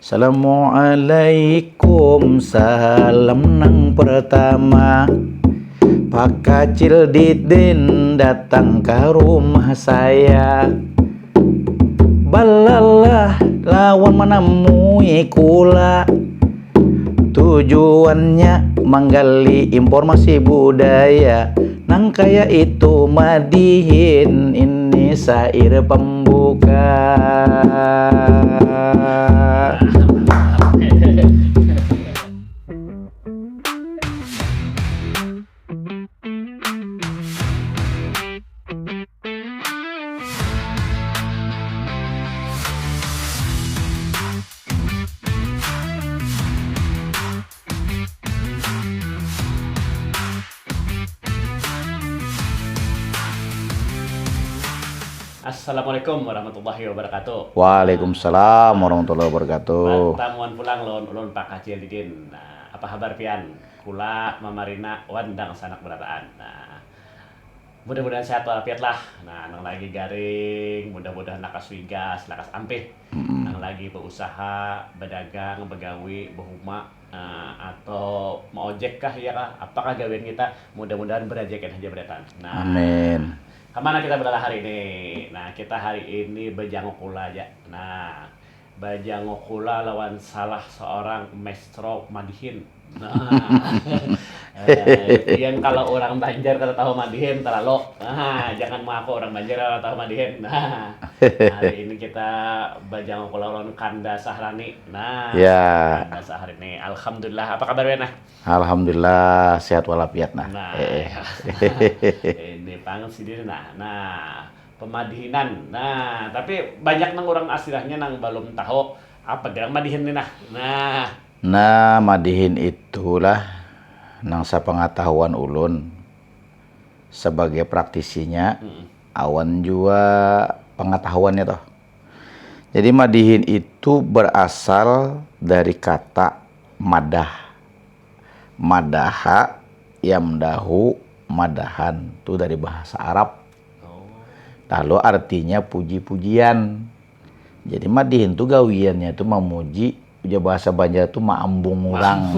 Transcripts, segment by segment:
Assalamualaikum, salam nang pertama. Pak Kacil Didin datang ke rumah saya. Balalah lawan menemui kula. Tujuannya menggali informasi budaya. Nang kaya itu madihin, ini syair pembuka. Assalamualaikum warahmatullahi wabarakatuh. Waalaikumsalam warahmatullahi wabarakatuh. Tamuan pulang ulun Pak Kacil Didin. Nah, apa kabar pian? Kula mamarina wandang sanak berataan. Nah, mudah-mudahan sehat walafiat lah. Nah, nang lagi garing, mudah-mudahan lakas wigas, lakas ampih. Nang lagi berusaha, berdagang, begawi, berhuma, atau mau ojek kah ya kah? Apakah gawean kita? Mudah-mudahan berajekan aja berataan. Nah, Amin. kemana kita berada hari ini? Nah, kita hari ini bejangokula aja. Nah, bejangokula lawan salah seorang maestro madihin. Nah, yang kalau orang Banjar kalau tahu madihin terlalu. Nah, jangan mengaku orang Banjar kalau tahu madihin. Nah, hari ini kita bejangokula lawan Kanda Sahrani. Nah, Ya. Kanda Sahrani. Alhamdulillah. Apa kabar Wena? Alhamdulillah sehat walafiat nah. Nah, ini pangan sih dia nah pemadihinan. Nah, tapi banyak nang orang aslinya nang belum tahu apa gerang madihin ini nah. Nah, madihin itulah nang sepengetahuan ulun sebagai praktisinya awan juga pengetahuannya toh. Jadi madihin itu berasal dari kata madah. Madaha, yamdahu, madahan. Itu dari bahasa Arab. Lalu artinya puji-pujian. Jadi madihin itu gawiannya itu memuji. Udah bahasa Banjar itu maambung orang.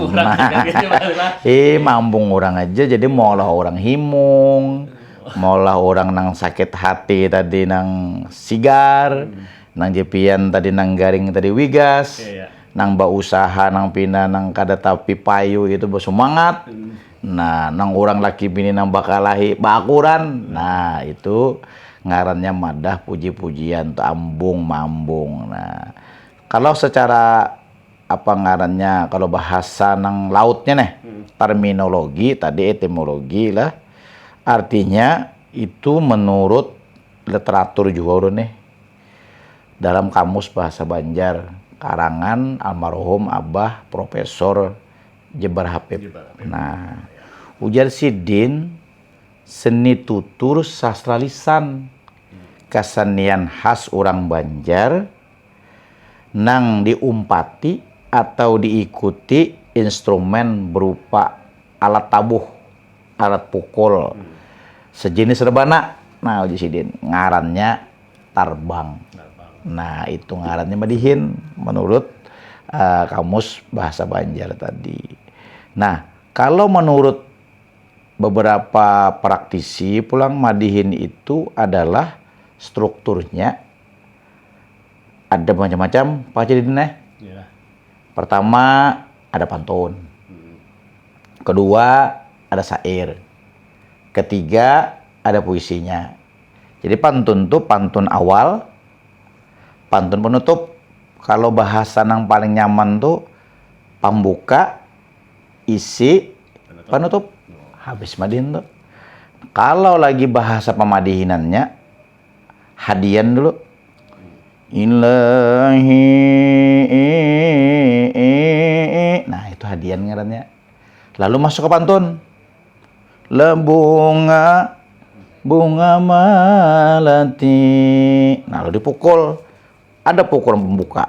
Maambung orang aja. Jadi maulah orang himung, maulah orang nang sakit hati tadi nang sigar, nang jepian tadi nang garing tadi wigas. Nang usaha nang pina nang kada tapi payu itu bersemangat. Nah, nang orang laki bini nang bakalahi bakuran. Nah, itu ngarannya madah puji-pujian tuh ambung mambung. Nah, kalau secara apa ngarannya kalau bahasa nang lautnya nih, terminologi tadi etimologi lah. Artinya itu menurut literatur juga nih. Dalam kamus bahasa Banjar karangan almarhum Abah Profesor Jebar Habib. Nah, ujar Sidin seni tutur sastra lisan kesenian khas orang Banjar nang diumpati atau diikuti instrumen berupa alat tabuh, alat pukul sejenis rebana. Nah, ujar Sidin ngarannya tarbang. Nah, itu ngarannya madihin menurut kamus bahasa Banjar tadi. Nah, kalau menurut beberapa praktisi pulang madihin itu adalah strukturnya ada macam-macam Pak Cidin. Pertama ada pantun. Kedua ada syair. Ketiga ada puisinya. Jadi pantun tuh pantun awal, pantun penutup. Kalau bahasa yang paling nyaman tuh pembuka, isi, penutup. Habis madihin tuh. Kalau lagi bahasa pemadihinannya, hadian dulu. Ilahi. Nah, itu hadian ngarannya. Lalu masuk ke pantun. Lebunga bunga melati. Nah, lalu dipukul. Ada pukulan pembuka.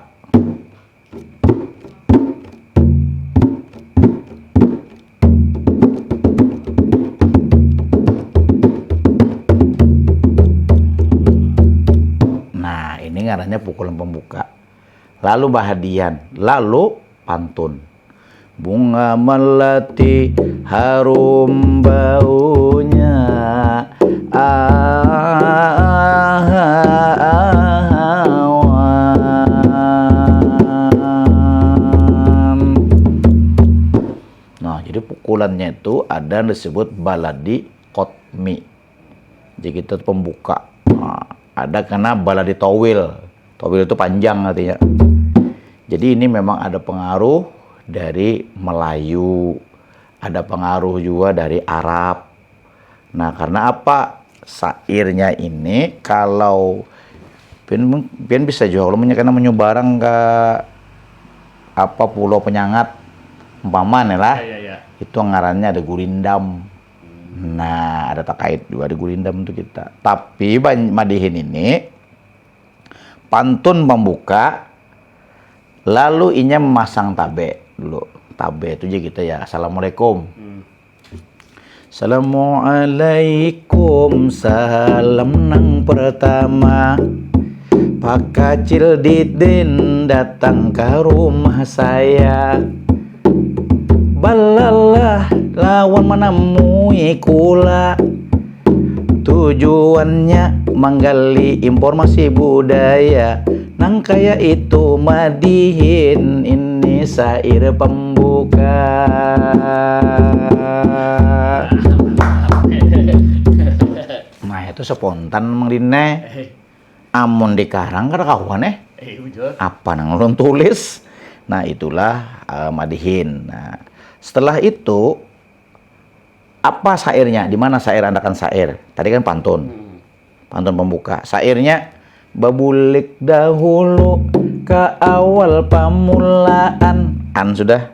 Nah, ini ngarannya pukulan pembuka. lalu bahadian, lalu pantun. Bunga melati harum baunya, nah, jadi pukulannya itu ada yang disebut baladi kotmi. Jadi itu pembuka. Nah, ada karena baladi towil. Towil itu panjang artinya. Jadi ini memang ada pengaruh dari Melayu, ada pengaruh juga dari Arab. Nah, karena apa? Sairnya ini kalau pian bisa juga kalau karena menyebarang ke apa pulau penyangat umpamanya lah. Itu ngarannya ada gurindam. Nah, ada terkait juga ada gurindam untuk kita. Tapi Madihin ini pantun pembuka, lalu inya memasang tabe dulu. Tabe itu aja kita ya. Assalamualaikum. Assalamualaikum, salam nang pertama. Pak Kacil Didin datang ke rumah saya. Balalah lawan menemui kula. Tujuannya menggali informasi budaya. Nang kaya itu Madihin ini sair pembuka. Nah itu spontan Mang Dine. Amun di karang kada kawan apa nang ulun tulis. Nah itulah Madihin. Nah setelah itu apa sairnya? Di mana sair Anda kan sair? Tadi kan pantun. Pantun pembuka. Sairnya babulik dahulu ke awal pamulaan. Sudah.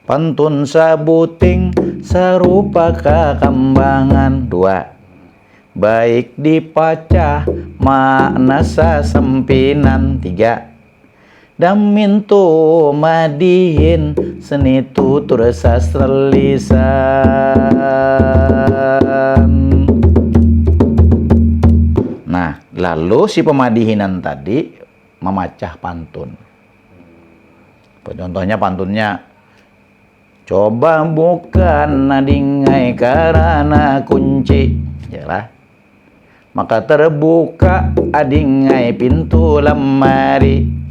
Pantun sabuting serupa kekambangan. 2. Baik dipacah makna sasempinan. 3. Damintu Madihin seni tutur sastra lisan. Nah, lalu si pemadihinan tadi memacah pantun. Contohnya pantunnya, coba bukan nadingai karena kunci, yalah. Maka terbuka adingai pintu lemari.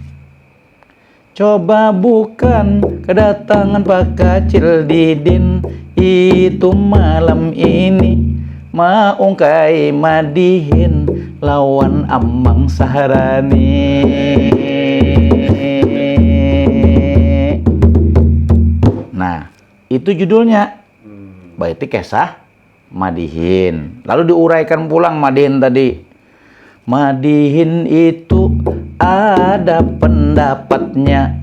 Coba bukan kedatangan Pak Kacil Didin itu malam ini. Maungkai Madihin lawan Amang Saharani. Nah, itu judulnya. Berarti kisah Madihin. Lalu diuraikan pulang Madihin tadi. Madihin itu ada pendapatnya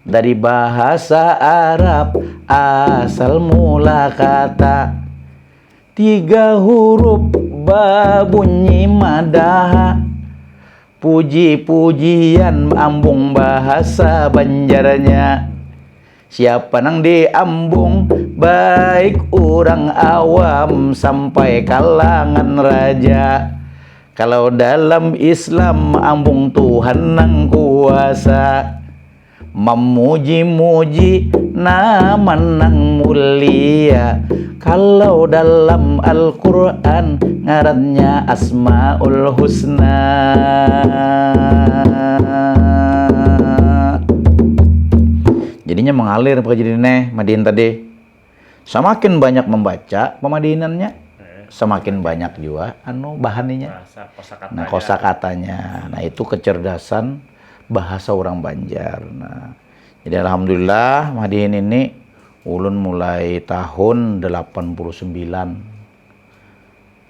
dari bahasa Arab asal mula kata. 3 huruf babunyi madah, puji-pujian ambung bahasa Banjarnya. Siapa nang diambung baik orang awam sampai kalangan raja. Kalau dalam Islam ambung Tuhan nang kuasa, memuji-muji nama nang mulia. Kalau dalam Al-Quran ngarannya Asmaul Husna. Jadinya mengalir jadinya Madihin tadi. Semakin banyak membaca pemadihinannya, semakin banyak juga bahannya. Nah, kosakatanya. Nah, itu kecerdasan bahasa orang Banjar. Nah, jadi alhamdulillah Madihin ini ulun mulai tahun 89.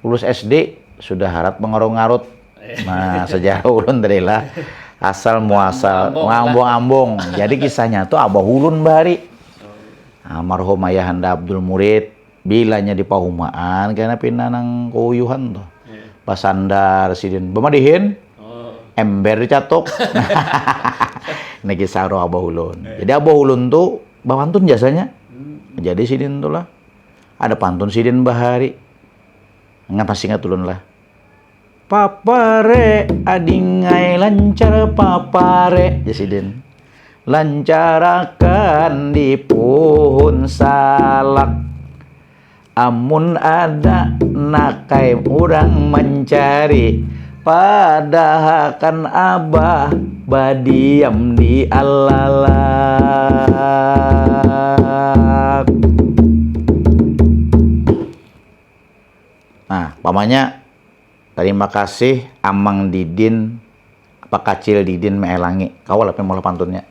Lulus SD sudah harap mengarut-ngarut. Nah, sejarah ulun tadi lah asal muasal ngambung-ambung. Jadi kisahnya tuh Abah Ulun bari. Almarhum Ayahanda Abdul Murid bilanya di Pahumaan karena pindah nang Kuyuhan tuh. Pasandar sidin Madihin. Ember dicatok. Ini kisah roh Abah Ulun. Jadi Abah Ulun tuh bawantun jasanya. Jadi sidin tuh lah. Ada pantun sidin bahari. Ingat ulun lah. Papare adingai lancar papare Jasidin lancarakan di pohon salak amun ada nakai urang mencari padahal kan abah badiam di alalak. Nah, pamannya terima kasih Amang Didin apa Kacil Didin Meelangi. Kawal apa mau pantunnya?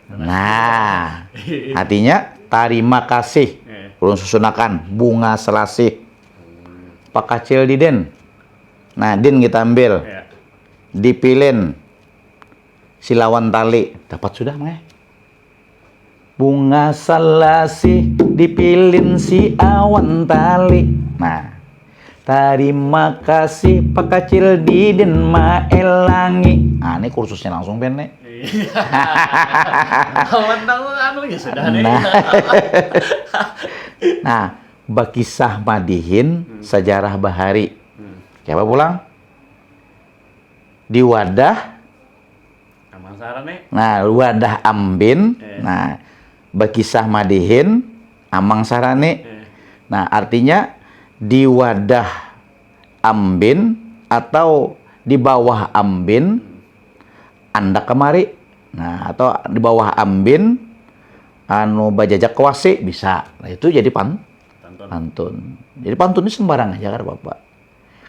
Nah, artinya terima kasih. Ulun susunakan bunga selasih. Pak Kacil Didin. Nah, Din kita ambil. Dipilin silawan tali. Dapat sudah, Meh? Bunga selasih dipilin si awan tali. Nah, terima kasih Pak Kacil Didin Maelangi. Nah, ini kursusnya langsung Ben, nih. Anu ya sudah nih. Nah, bakisah madihin sejarah bahari. Coba pulang. Di wadah. Amang sarane. Nah, wadah ambin. Nah, bakisah madihin amang sarane. Nah, artinya di wadah ambin atau di bawah ambin anda kemari. Nah, atau di bawah ambin anu bajajak kewasi bisa. Nah, itu jadi pantun. Jadi pantun ini sembarang aja kan Bapak.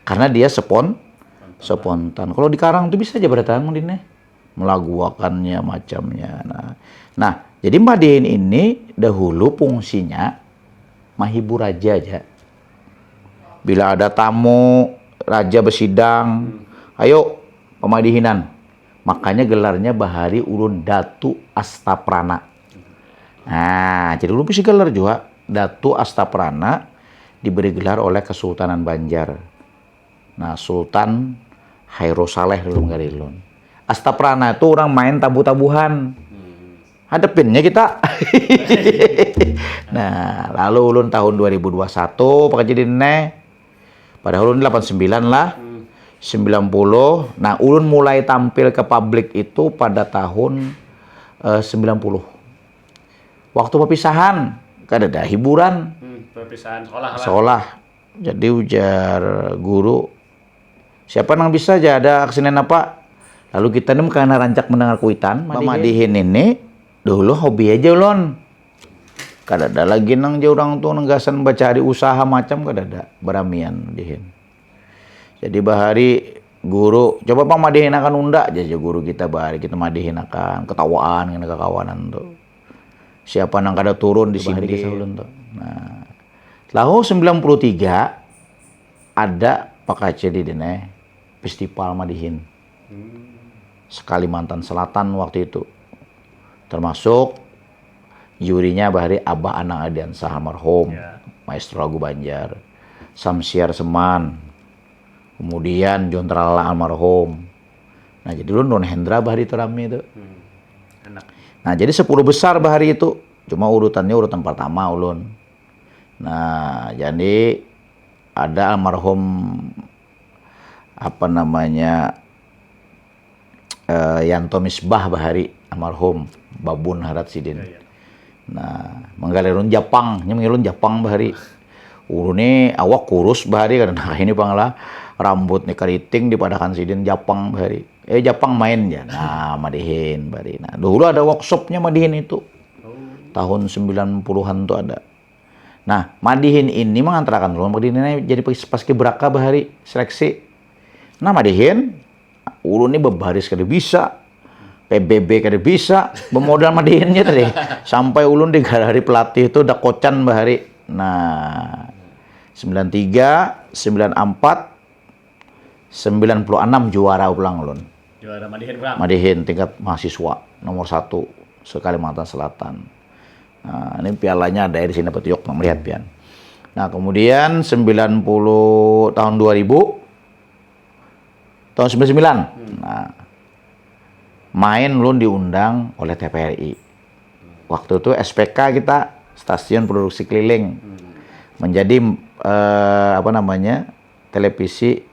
Karena dia spontan. Kalau di karang itu bisa aja berdatang mungkin melaguakannya macamnya. Nah, jadi Madihin ini dahulu fungsinya menghibur raja aja. Bila ada tamu raja bersidang, ayo pemadihinan. Makanya gelarnya Bahari Ulun Datu Astaprana. Nah, jadi ulun bisa gelar juga Datu Astaprana diberi gelar oleh Kesultanan Banjar. Nah, Sultan Hairosaleh dulu ngarilun. Astaprana itu orang main tabu-tabuhan. Hadepinnya kita. Nah, lalu ulun tahun 2021 pakai jadi padahal ulun 89 lah. 90. Nah, ulun mulai tampil ke publik itu pada tahun 90. Waktu perpisahan, kan ada hiburan. Perpisahan sekolah. Sekolah. Jadi ujar guru, siapa yang bisa aja ada kesenian apa? Lalu kita nih karena rancak mendengar kuitan, Madihin ini dulu hobi aja ulun. Kada ada lagi nang jauh orang tuh nenggasan cari usaha macam kada ada beramian Madihin. Jadi Bahari guru, coba Pak Madihin akan unda aja guru kita Bahari, kita Madihin akan ketawaan dengan kekawanan tuh. Siapa nang kada turun di sini ulun tuh. Nah, lalu 93 ada Pak Kacil Didin Festival Madihin. Kalimantan Selatan waktu itu. Termasuk jurinya Bahari Abah Anang Adiansah almarhum, Maestro Lagu Banjar, Samsiar Seman. Kemudian John Trala almarhum. Nah, jadi dulu Non Hendra Bahari itu rame itu. Nah, jadi 10 besar Bahari itu. Cuma urutannya urutan pertama ulun. Nah, jadi ada almarhum apa namanya Yanto Misbah Bahari almarhum Babun Harat Sidin. Nah, menggalirun Japang, nyemengilun Japang Bahari. Urune awak kurus Bahari karena ini panglah rambut nih keriting dipadakan Sidin Japang Bahari. Japang main ya. Nah, Madihin Bahari. Nah, dulu ada workshopnya Madihin itu. Tahun 90-an tuh ada. Nah, Madihin ini mengantarkan dulu Madihin ini jadi paskibraka Bahari seleksi. Nah, Madihin ulun ini berbaris kada bisa. PBB kada bisa. Bermodal Madihinnya tadi. Sampai ulun di hari pelatih itu udah kocan Bahari. Nah, 93, 94, 96 juara ulang ulun. Juara Madihin ulang. Madihin tingkat mahasiswa nomor 1 se-Kalimantan Selatan. Nah, ini pialanya ada di sini dapat yuk melihat pian. Nah, kemudian 90 tahun 2000 tahun 99. Nah, main ulun diundang oleh TPRI. Waktu itu SPK kita Stasiun Produksi Keliling. Menjadi apa namanya? Televisi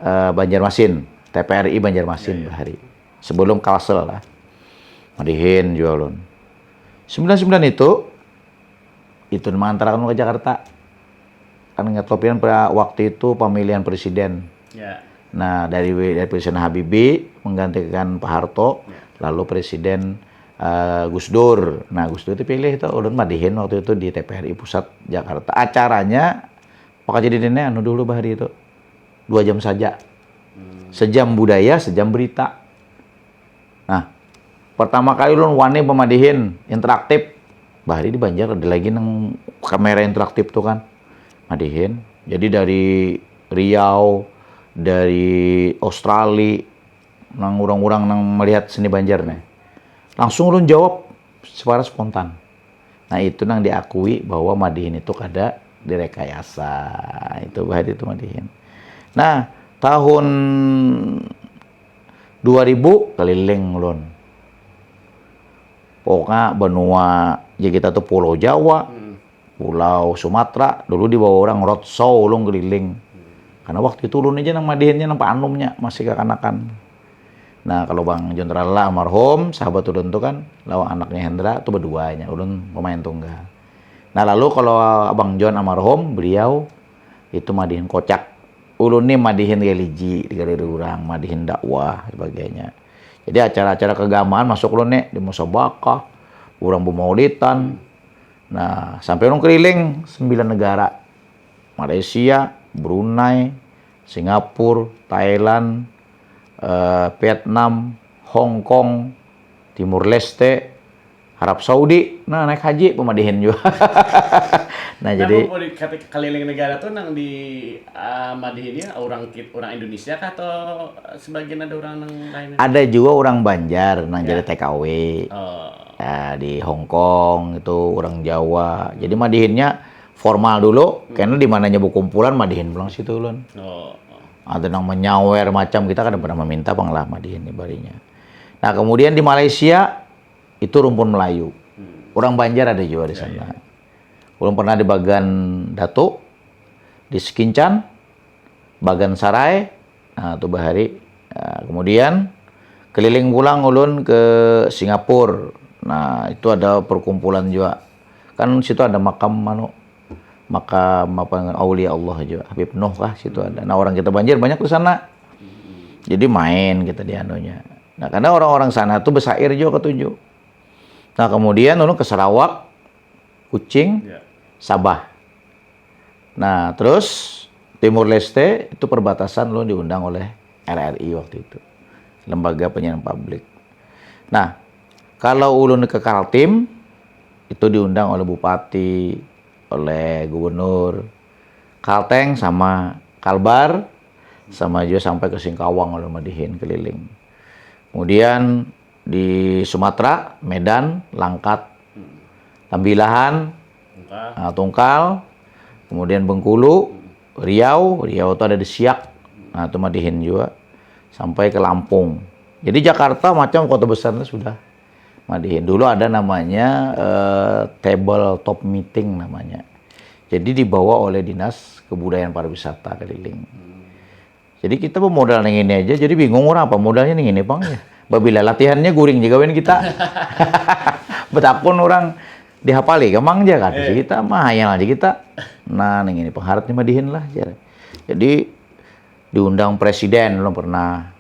Banjarmasin, TPRI Banjarmasin Bahari. Sebelum Kalsel lah. Madihin juga ulun. 99 itu mengantarkan ke Jakarta. Kan ngetopian pada waktu itu pemilihan presiden. Ya. Nah, dari Presiden Habibie menggantikan Pak Harto, lalu Presiden Gus Dur. Nah, Gus Dur itu pilih itu ulun madihin waktu itu di TPRI Pusat Jakarta. Acaranya pakai jadi nenek dulu Bahari itu 2 jam saja. Sejam budaya, sejam berita. Nah, pertama kali ulun wani pemadihin interaktif. Bahari di Banjar ada lagi nang kamera interaktif tuh kan. Madihin. Jadi dari Riau, dari Australia, nang orang-orang nang melihat seni Banjar nih. Langsung ulun jawab secara spontan. Nah, itu nang diakui bahwa Madihin itu kada direkayasa. Itu Bahari itu Madihin. Nah, tahun 2000 keliling ulun. Pokoknya benua, ya kita tuh Pulau Jawa, Pulau Sumatera, dulu dibawa orang roadshow ulun keliling. Karena waktu itu ulun aja nang Madihinnya nang Pak Anumnya masih kekanakan. Nah, kalau Bang Jenderal lah almarhum, sahabat ulun tuh kan, lawan anaknya Hendra tuh berduanya, ulun pemain tunggal. Nah, lalu kalau Abang John almarhum, beliau itu Madihin kocak. Ulun nih Madihin religi, tiga dari orang, Madihin dakwah, sebagainya. Jadi acara-acara keagamaan masuk ulun nih, di musabakah, orang bermaulidan. Nah, sampai ulun keliling 9 negara. Malaysia, Brunei, Singapura, Thailand, Vietnam, Hong Kong, Timur Leste, Arab Saudi. Nah, naik haji pemadihin juga. Nah, jadi keliling negara tuh nang di Madihinnya orang Indonesia kah atau sebagian ada orang nang lain? ada juga orang Banjar nang jadi TKW. Oh. Ya, di Hong Kong itu orang Jawa. Jadi Madihinnya formal dulu, karena di mananya kumpulan Madihin pulang situ ulun. Oh. Ada yang menyawer macam, kita kan pernah meminta panglah Madihin di barinya. Nah, kemudian di Malaysia itu rumpun Melayu. Orang Banjar ada juga di sana. Belum pernah di Bagan Datuk, di Sekincan, Bagan Sarai, nah itu Bahari. Nah, kemudian keliling pulang ulun ke Singapura. Nah, itu ada perkumpulan juga. Kan situ ada makam aulia Allah juga, Habib Nuh kah situ ada. Nah, orang kita Banjar banyak di sana. Jadi main kita di anunya. Nah, karena orang-orang sana tuh besair juga ketujuh. Nah, kemudian ulun ke Sarawak, Kuching, Sabah. Nah, terus Timur Leste itu perbatasan ulun diundang oleh RRI waktu itu. Lembaga Penyiaran Publik. Nah, kalau ulun ke Kaltim itu diundang oleh bupati, oleh gubernur Kalteng sama Kalbar, sama juga sampai ke Singkawang oleh Madihin keliling. Kemudian di Sumatera, Medan, Langkat, Tambilahan, Tungkal, kemudian Bengkulu, Riau itu ada di Siak, nah itu Madihin juga, sampai ke Lampung. Jadi Jakarta macam kota besarnya sudah Madihin. Dulu ada namanya table top meeting namanya. Jadi dibawa oleh Dinas Kebudayaan Pariwisata keliling. Jadi kita pemodal yang ini aja, jadi bingung orang apa modalnya yang ini bang ya. Babila latihannya guring juga kita. Betapun orang dihafali, kemang aja kan. Kita mah hayal aja kita. Nah, yang ini pengharapnya Madihin lah. Jadi diundang presiden, belum pernah.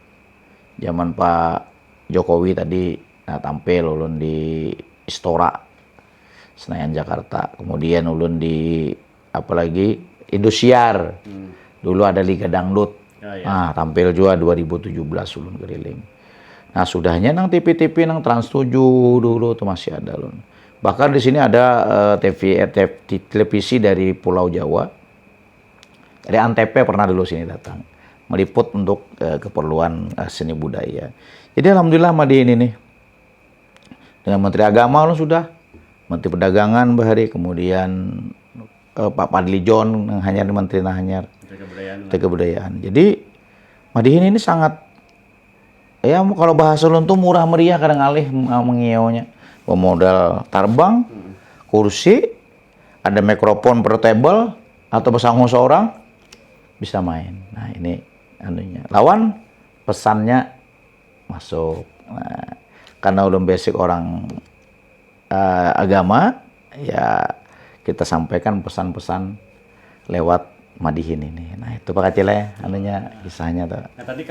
Zaman Pak Jokowi tadi. Nah, tampil ulun di Istora Senayan Jakarta. Kemudian ulun di apalagi Indosiar. Dulu ada Liga Dangdut. Nah, tampil juga 2017 ulun keliling. Nah, sudahnya nang TV-TV nang Trans 7 dulu tuh masih ada ulun. Bahkan di sini ada televisi dari Pulau Jawa. Dari Antep pernah dulu sini datang. Meliput untuk keperluan seni budaya. Jadi alhamdulillah Madihin ini dengan Menteri Agama sudah, Menteri Perdagangan Bahari, kemudian Pak Padli John yang hanya Menteri Nahanyar, Menteri Kebudayaan. Jadi Madihin ini sangat, ya kalau bahasa ulun tuh murah meriah kadang alih mengiyaunya. Pemodal terbang, kursi, ada mikrofon portable atau pesangon seorang bisa main. Nah ini anunya. Lawan pesannya masuk. Nah, karena ulun basic orang agama, ya kita sampaikan pesan-pesan lewat Madihin ini. Nah itu Pak Kacil ya, anunya kisahnya tuh. Nah tadi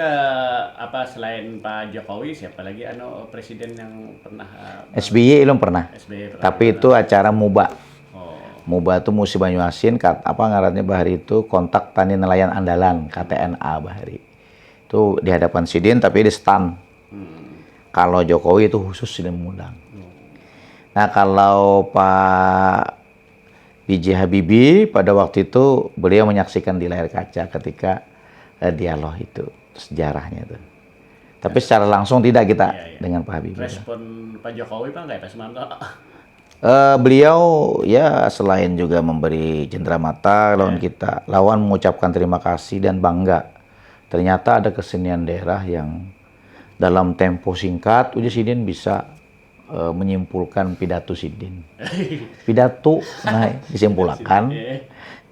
selain Pak Jokowi siapa lagi presiden yang pernah SBY belum pernah. SBY pernah. Tapi itu acara MUBA. Oh. MUBA itu Musi Banyuasin, ngarannya Bahari itu kontak tani nelayan andalan, KTNA Bahari. Itu di hadapan Sidin tapi di stand. Kalau Jokowi itu khusus Sidin mengundang. Nah kalau Pak B.J. Habibie pada waktu itu beliau menyaksikan di layar kaca ketika dialog itu, sejarahnya itu. Tapi secara langsung tidak kita dengan Pak Habibie. Respon Pak Jokowi Pak nggak ya Pak Sumanto? Beliau ya selain juga memberi cenderamata lawan mengucapkan terima kasih dan bangga. Ternyata ada kesenian daerah yang dalam tempo singkat Uji Sidin bisa menyimpulkan pidato Sidin. Pidato, nah disimpulkan.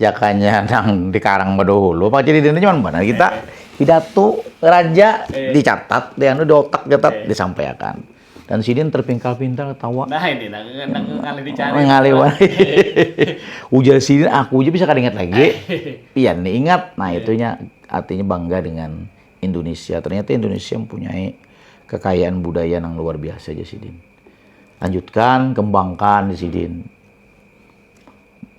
Jakanya nang dikarang badohulu. Pak jadi dene cuman benar kita pidato raja dicatat, di otak catat disampaikan. Dan Sidin terpingkal-pingkal ketawa. Nah ini ngali dicari. Ngali ujar Sidin aku aja bisa kadingat lagi. Iya nih ingat. Nah itunya artinya bangga dengan Indonesia. Ternyata Indonesia mempunyai kekayaan budaya yang luar biasa aja Sidin. Lanjutkan, kembangkan di Sidin.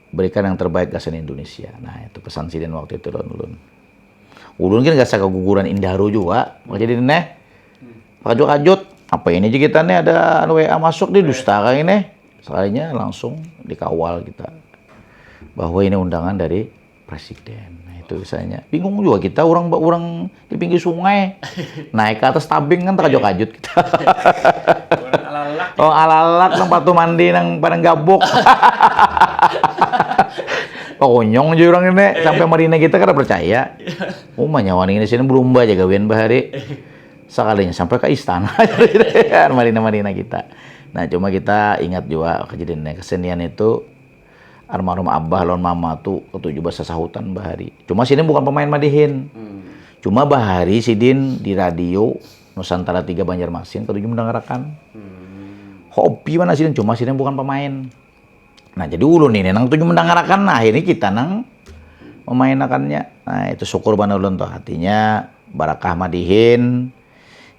Berikan yang terbaik ke seni Indonesia. Nah, itu pesan Sidin waktu itu ulun. Ulun kan gak keguguran Indahro juga. Jadi nih, kajut-kajut. Apa ini aja kita nih ada WA masuk di dusta kayak ini. Sekalinya langsung dikawal kita. Bahwa ini undangan dari Presiden. Nah, itu misalnya. Bingung juga kita orang di pinggir sungai. Naik ke atas tabing kan terkajut-kajut kita. Oh alalak nang patu mandi nang padang gabuk. Konyong aja orang ini sampai marina kita kada percaya. Oh manyawan ini sini belum aja gawean bahari. Sekalinya sampai ke istana marina kita. Nah cuma kita ingat juga kejadian kesenian itu almarhum Abah lawan Mama tuh ketujuh bahasa sahutan bahari. Cuma Sidin bukan pemain Madihin. Cuma bahari Sidin di radio Nusantara 3 Banjarmasin ketujuh mendengarkan. Hobi mana Sidin, cuma Sidin bukan pemain. Nah jadi ulun ini nang tujuh mendengarkan, nah ini kita nang memainakannya. Nah itu syukur bana ulun tuh hatinya barakah Madihin.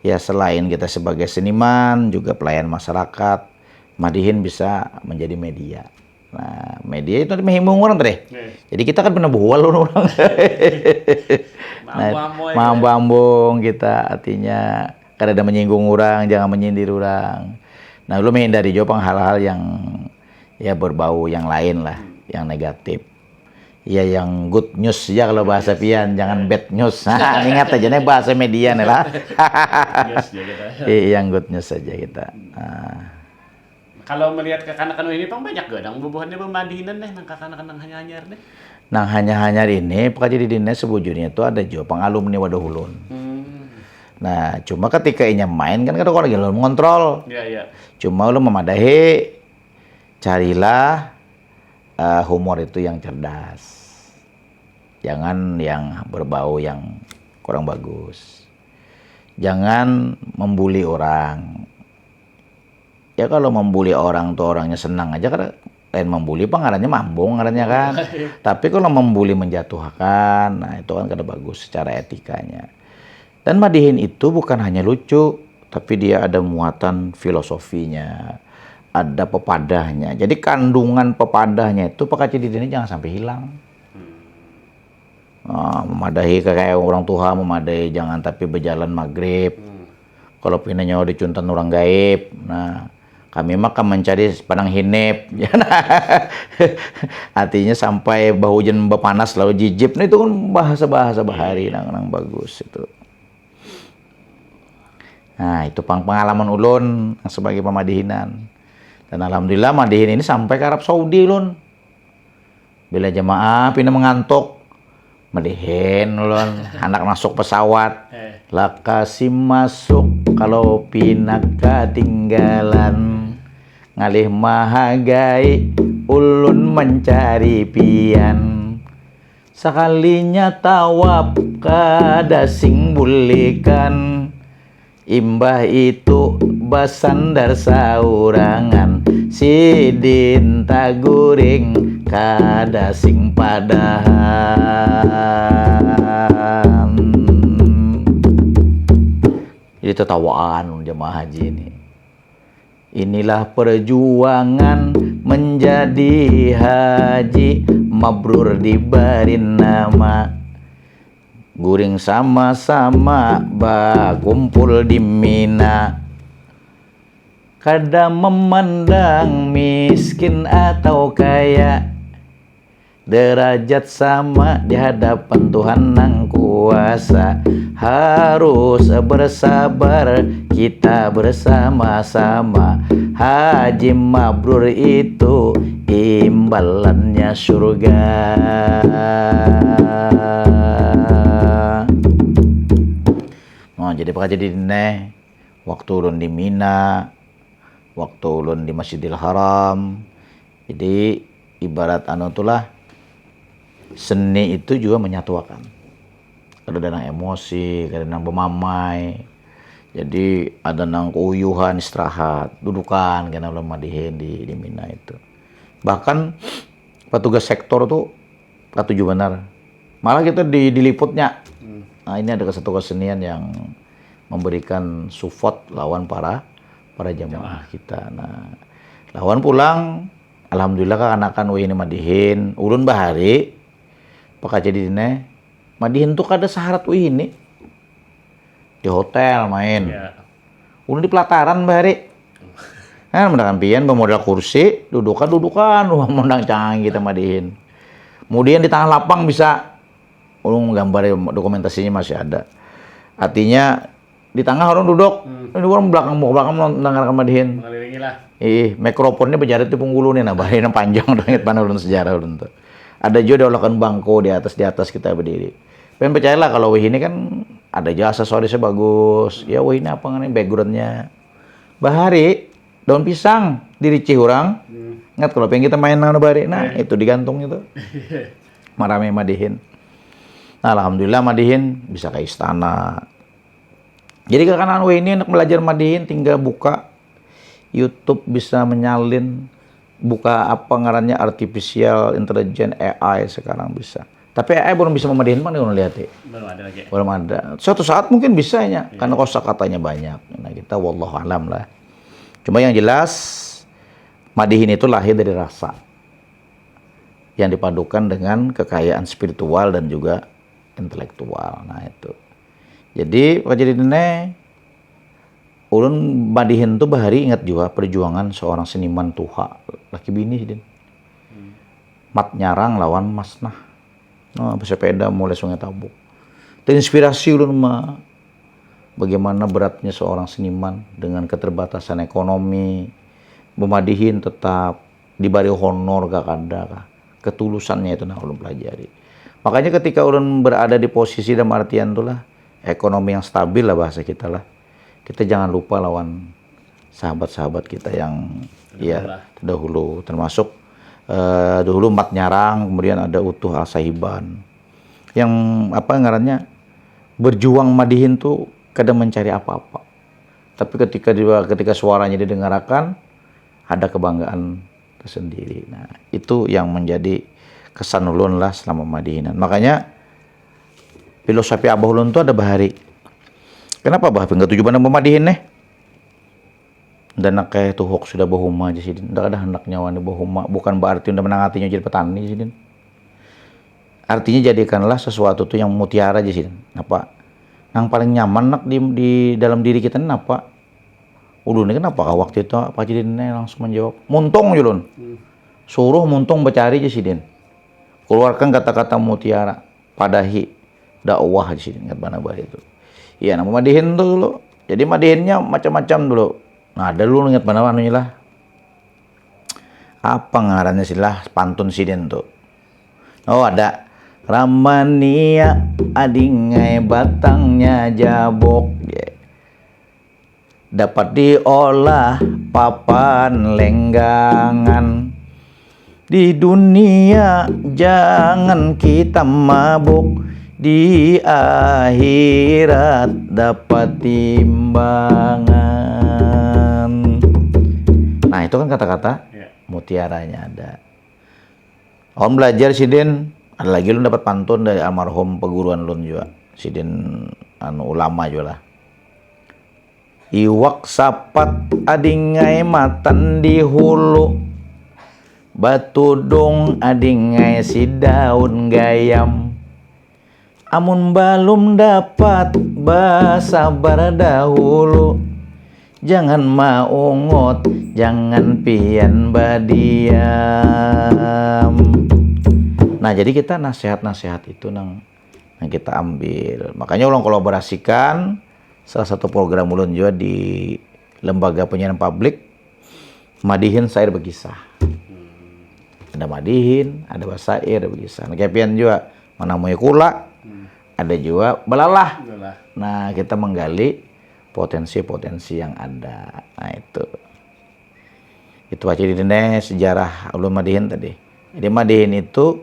Ya selain kita sebagai seniman juga pelayan masyarakat, Madihin bisa menjadi media. Nah media itu menghibur orang tuh deh. Jadi kita kan pernah bual orang. Mambu kita artinya kada ada menyinggung orang, jangan menyindir orang. Nah, lu menghindari juga hal-hal yang ya berbau yang lain lah, yang negatif. Ya yang good news ya kalau bahasa pian, jangan bad news. Nah, ingat aja nih bahasa media nih lah. Yang good news saja kita. Kalau melihat kekanakan ini Pang banyak gak dong bubuhannya pemadihinan deh nang kekanakan nang hanyar deh. Nang hanya ini pekerja di dinas sebujurnya itu ada juga pengalumni Wadahulun. Nah, cuma ketika inya main kan kada orang lagi mengontrol. Iya. Cuma lu memadahi carilah humor itu yang cerdas. Jangan yang berbau yang kurang bagus. Jangan membuli orang. Ya kalau membuli orang tuh orangnya senang aja kan lain membuli ngarannya mambung ngarannya kan. Tapi kalau membuli menjatuhkan, nah itu kan kada bagus secara etikanya. Dan Madihin itu bukan hanya lucu, tapi dia ada muatan filosofinya, ada pepadahnya. Jadi kandungan pepadahnya itu Pak Cidin ini jangan sampai hilang. Memadahi kayak orang tua, memadahi jangan tapi berjalan maghrib. Kalau pinanya dicuntan orang gaib, nah kami mah kan mencari padang hinip. Artinya sampai bau hujan bepanas lalu jijib. Nah itu kan bahasa-bahasa bahari nang bagus itu. Nah itu pengalaman ulun sebagai pemadihinan. Dan alhamdulillah Madihin ini sampai ke Arab Saudi ulun. Bila jemaah pindah mengantuk, Madihin ulun, anak masuk pesawat. Lakasi masuk kalau pindah ketinggalan. Ngalih mahagai ulun mencari pian. Sakalinya tawab kada sing bulikan, imbah itu basandar saurangan, sidin taguring kada sing padahan. Jadi tertawaan jemaah haji ini. Inilah perjuangan menjadi haji, mabrur dibarin nama. Guring sama-sama bakumpul di Mina. Kada memandang miskin atau kaya, derajat sama di hadapan Tuhan Yang Kuasa. Harus bersabar kita bersama-sama, haji mabrur itu imbalannya surga. Nah, jadi apa jadi nih waktu ulun di Mina, waktu ulun di Masjidil Haram. Jadi ibarat itulah, seni itu juga menyatukan. Ada nang emosi, ada nang bermamai. Jadi ada nang keuyuhan, istirahat, dudukan karena ulun madihin di Mina itu. Bahkan petugas sektor tuh katuju benar. Malah kita diliputnya. Nah, ini ada satu kesenian yang memberikan support lawan para jamaah kita. Nah, lawan pulang, alhamdulillah kan ini madihin, ulun bahari, pakai jadi dine, madihin tuh kada syarat ini di hotel main, ulun di pelataran bahari, kan mendakan pian bermodal kursi, dudukan, mendang canggih kita madihin. Kemudian di tengah lapang bisa, ulun gambar dokumentasinya masih ada. Artinya di tengah orang duduk, ini orang belakang mendengarkan madihin. Mengelilingi lah. Mikrofonnya berjarak di punggulu nih, nah bahannya panjang banget mana ulun sejarah ulun tuh. Ada juga dolakan bangko di atas kita berdiri. Pengen percayalah kalau ini kan ada jasa soalnya bagus. Ya ini apa nih backgroundnya. Bahari daun pisang diricih orang. Ingat kalau pengen kita main nang bahari, nah itu digantung itu. Marame madihin. Nah, alhamdulillah madihin bisa ke istana. Jadi karena ini anak belajar madihin tinggal buka YouTube bisa menyalin, buka apa ngarannya artificial intelligence AI sekarang bisa. Tapi AI belum bisa memadihin mana yang lihat ya. Belum ada lagi. Belum ada. Suatu saat mungkin bisa ya, karena kosakatanya banyak. Nah, kita wallahu alam lah. Cuma yang jelas madihin itu lahir dari rasa yang dipadukan dengan kekayaan spiritual dan juga intelektual. Nah, itu. Jadi kejadian ini ulun madihin tuh bahari ingat juga perjuangan seorang seniman tuha laki bini din. Mat Nyarang lawan Mas Nah. Nah, bersepeda mulai Sungai Tabuk. Terinspirasi ulun mah bagaimana beratnya seorang seniman dengan keterbatasan ekonomi, memadihin tetap diberi honor gak ada kah. Ketulusannya itu nah ulun pelajari. Makanya ketika ulun berada di posisi dalam artian itulah ekonomi yang stabil lah bahasa kita lah. Kita jangan lupa lawan sahabat-sahabat kita yang terdahulu, termasuk dulu Mat Nyarang, kemudian ada Utuh Al-Sahiban. Yang apa ngarannya berjuang madihin tuh kadang mencari apa-apa. Tapi ketika suaranya didengarkan ada kebanggaan tersendiri. Nah, itu yang menjadi kesan ulun lah selama madihinan. Makanya filosofi abah ulun tuh ada bahari. Kenapa bah? Enggak tujuan yang memadihin nih? Dan nak kayak tuhok sudah bahuma aja sih, ndak ada hendak nyawani bahuma. Bukan berarti udah menang hatinya jadi petani sih, artinya jadikanlah sesuatu tuh yang mutiara aja sih. Apa? Yang paling nyaman nak di dalam diri kita ini apa? Ulun ini kenapa waktu itu Pak Jidin langsung menjawab, muntung julun. Suruh muntung bercari aja sih, keluarkan kata-kata mutiara, padahi dakwah aja sih, ingat mana bah itu. Iya, nama madihin tuh dulu. Jadi madihinnya macam-macam dulu. Nah, ada dulu ingat mana anunya lah. Apa ngarannya sih lah pantun sidin tuh. Oh, ada. Ramania adingai batangnya jabok. Dapat diolah papan lenggangan. Di dunia jangan kita mabuk, di akhirat dapat timbangan. Nah itu kan kata-kata mutiaranya ada. Om belajar Sidin, ada lagi lu dapat pantun dari almarhum peguruan lun juga. Sidin ulama juga lah. Iwak sapat adingai matan di hulu, batu dong adingai si daun gayam. Amun balum dapat basabar dahulu, jangan maungot, jangan pian badiam. Nah jadi kita nasihat-nasihat itu yang kita ambil. Makanya ulang kolaborasikan salah satu program ulun juga di lembaga penyiaran publik, Madihin Sair Berkisah. Ada Madihin, ada Basair, ada Berkisah. Nah, kepian juga mana mau kula, ada juga belalah. Nah kita menggali potensi-potensi yang ada. Nah itu aja di sejarah ulun Madihin tadi. Jadi Madihin itu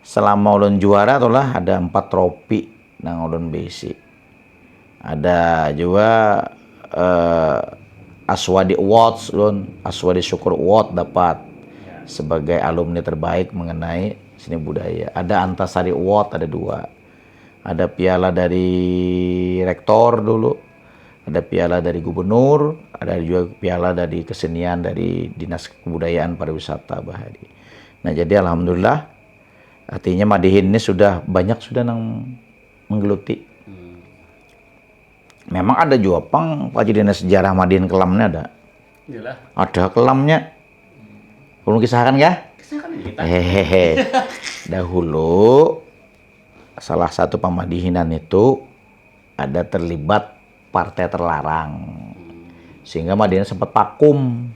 selama ulun juara itulah ada 4 trofi nang ulun besi. Ada juga Aswadi Awards ulun, Aswadi Syukur Award dapat sebagai alumni terbaik mengenai seni budaya. Ada Antasari Award ada 2. Ada piala dari rektor dulu, ada piala dari gubernur, ada juga piala dari kesenian dari Dinas Kebudayaan Pariwisata Bahari. Nah jadi alhamdulillah, artinya Madihin ini sudah banyak nang menggeluti. Memang ada juga dinas sejarah Madihin kelamnya ada. Iyalah. Ada kelamnya. Belum kisahkan ya? Kisahkan kita. Hehehe. Dahulu salah satu pemadihinan itu ada terlibat partai terlarang, sehingga Madihin sempat vakum.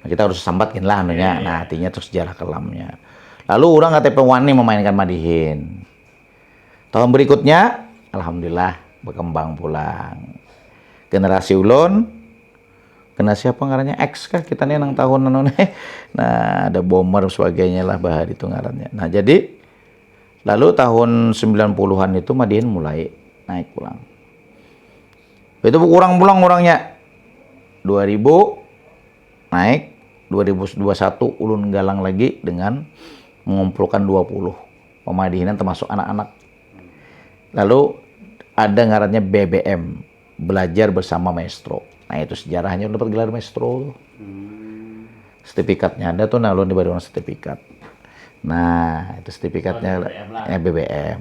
Nah, kita harus sambatkin lah anunya. Nah artinya itu sejarah kelamnya. Lalu orang KTP Wani memainkan Madihin. Tahun berikutnya alhamdulillah berkembang pulang. Generasi ulun, generasi apa ngarannya X kah kita nih nang tahun nih. Nah ada bomber sebagainya lah bahari itu ngarannya. Nah jadi lalu tahun 90-an itu Madihin mulai naik pulang. Itu kurang pulang orangnya. 2000 naik, 2021 ulun galang lagi dengan mengumpulkan 20 pemadihinan termasuk anak-anak. Lalu ada ngarannya BBM, belajar bersama maestro. Nah itu sejarahnya dapat gelar maestro. Sertifikatnya ada tuh, nah ulun diberi sertifikat. Nah itu sertifikatnya BBM.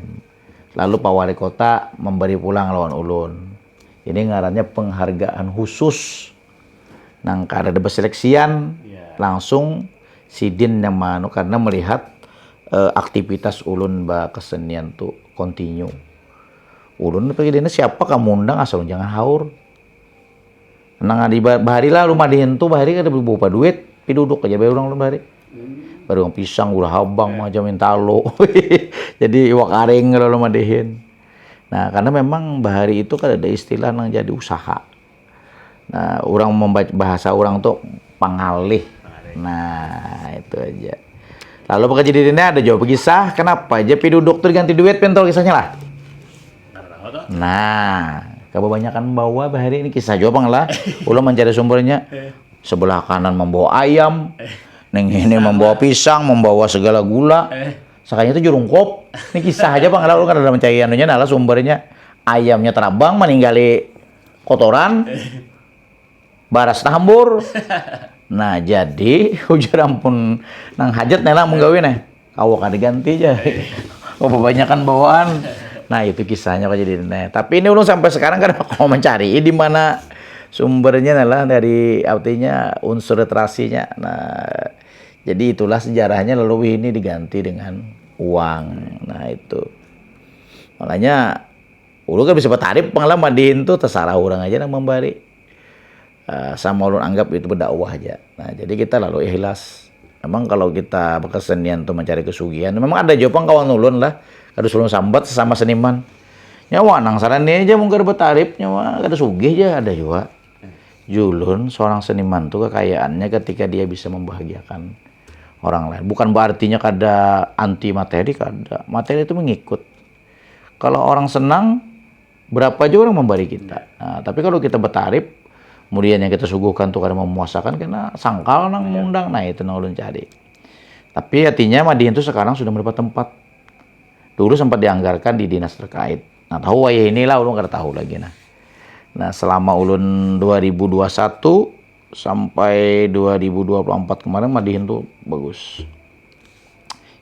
Lalu Pak Wali Kota memberi pulang lawan ulun. Ini ngarannya penghargaan khusus. Nang kada ada berseleksian, langsung Sidin yang manu karena melihat aktivitas ulun kesenian tuh continue. Ulun pergi dina siapa kamu undang asal jangan haur. Nang di bahari lah rumah Madihin tuh bahari kada berupa duit, pi duduk aja bae urang bahari. Baru pisang ulah habang macam mentalo. Jadi iwak aring kalau Madihin. Nah, karena memang bahari itu kan ada istilah nang jadi usaha. Nah, orang membaca bahasa orang tuh pangalih. Nah, itu aja. Lalu pekerja di sini ada jawab kisah, kenapa aja pi duduk tuh ganti duit pentol kisahnya lah. Nah, kebanyakan bawa bahari ini kisah jawab lah. Ulah mencari sumbernya. Sebelah kanan membawa ayam, neng ini membawa pisang, membawa segala gula. Sakanya itu jurungkop. Ini kisah aja Bang, lalu kan ada mencari anunya nah sumbernya. Ayamnya terabang meninggali kotoran. Baras tahambur. Nah, jadi ujar ampun nang hajat nela menggawe nih. Kawak ada ganti aja. Kebanyakan bawaan. Nah, itu kisahnya kok jadi nah. Tapi ini ulun sampai sekarang kan mau mencari di mana sumbernya adalah dari artinya unsur literasinya. Nah, jadi itulah sejarahnya lalu ini diganti dengan uang. Nah, itu. Makanya ulun kan bisa bertarif pengalaman Madihin tuh terserah orang aja nang membari. Sama ulun anggap itu berdakwah aja. Nah, jadi kita lalu ikhlas. Memang kalau kita berkesenian tuh mencari kesugihan, memang ada jopang kawan ulun lah. Kada ulun sambat sesama seniman. Nyawa nang sarane aja mungkin bertarif nyawa kada sugih aja ada juga. Julun seorang seniman tuh kekayaannya ketika dia bisa membahagiakan orang lain. Bukan berartinya kada anti materi, kada. Materi itu mengikut. Kalau orang senang, berapa aja orang memberi kita. Nah, tapi kalau kita bertarif, kemudian yang kita suguhkan tuh kada memuasakan, kena sangkal nang undang. Nah itu nang ulun cari. Tapi artinya Madihin itu sekarang sudah mendapat tempat. Dulu sempat dianggarkan di dinas terkait. Nah tahu ya inilah ulun kada tahu lagi nah. Nah selama ulun 2021 sampai 2024 kemarin Madihin tuh bagus.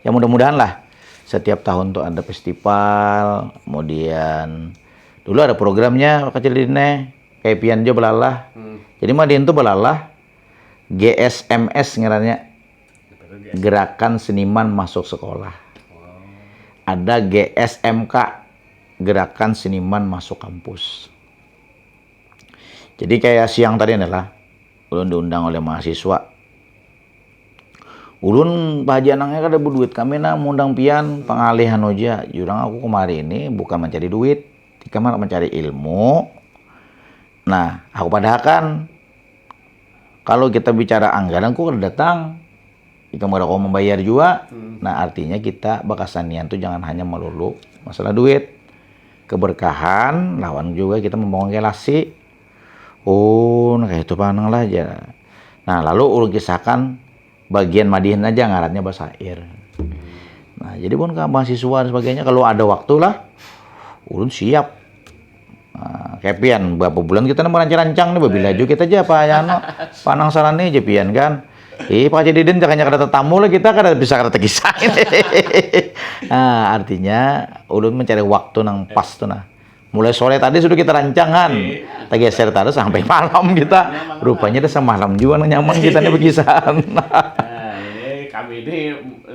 Ya mudah-mudahan lah setiap tahun tuh ada festival, kemudian dulu ada programnya kecil dine kayak pian jo belalah. Jadi Madihin tuh belalah GSMS ngarannya, Gerakan Seniman Masuk Sekolah. Ada GSMK, Gerakan Seniman Masuk Kampus. Jadi kayak siang tadi adalah ulun diundang oleh mahasiswa. Ulun bahagia nangnya kada berduit kami na mundang pian pengalihan aja. Jurang aku kemarin ini bukan mencari duit, kamar mencari ilmu. Nah, aku padahal kalau kita bicara anggaran ku kada datang. Jika mau kau membayar juga. Nah, artinya kita bakasanian tuh jangan hanya melulu masalah duit. Keberkahan lawan juga kita membangun relasi. Oh, nah kayak itu panang lah aja. Nah, lalu ulun kisahkan bagian Madihin aja ngarannya basair. Nah, jadi pun ke mahasiswa dan sebagainya kalau ada waktu lah, ulun siap. Nah, kayak pian berapa bulan kita merancang-rancang nih babila juga kita aja apa ya no panang saran nih aja pian kan. Pak Jedidin jangan kada tetamu lah kita kada bisa kada tegisain. Nah, artinya ulun mencari waktu nang pas tuh nah. Mulai sore tadi sudah kita rancangan. Kita geser tadi sampai malam kita. Rupanya udah semalam juga nyaman kita nih berkisahan. Nah, ini kami ini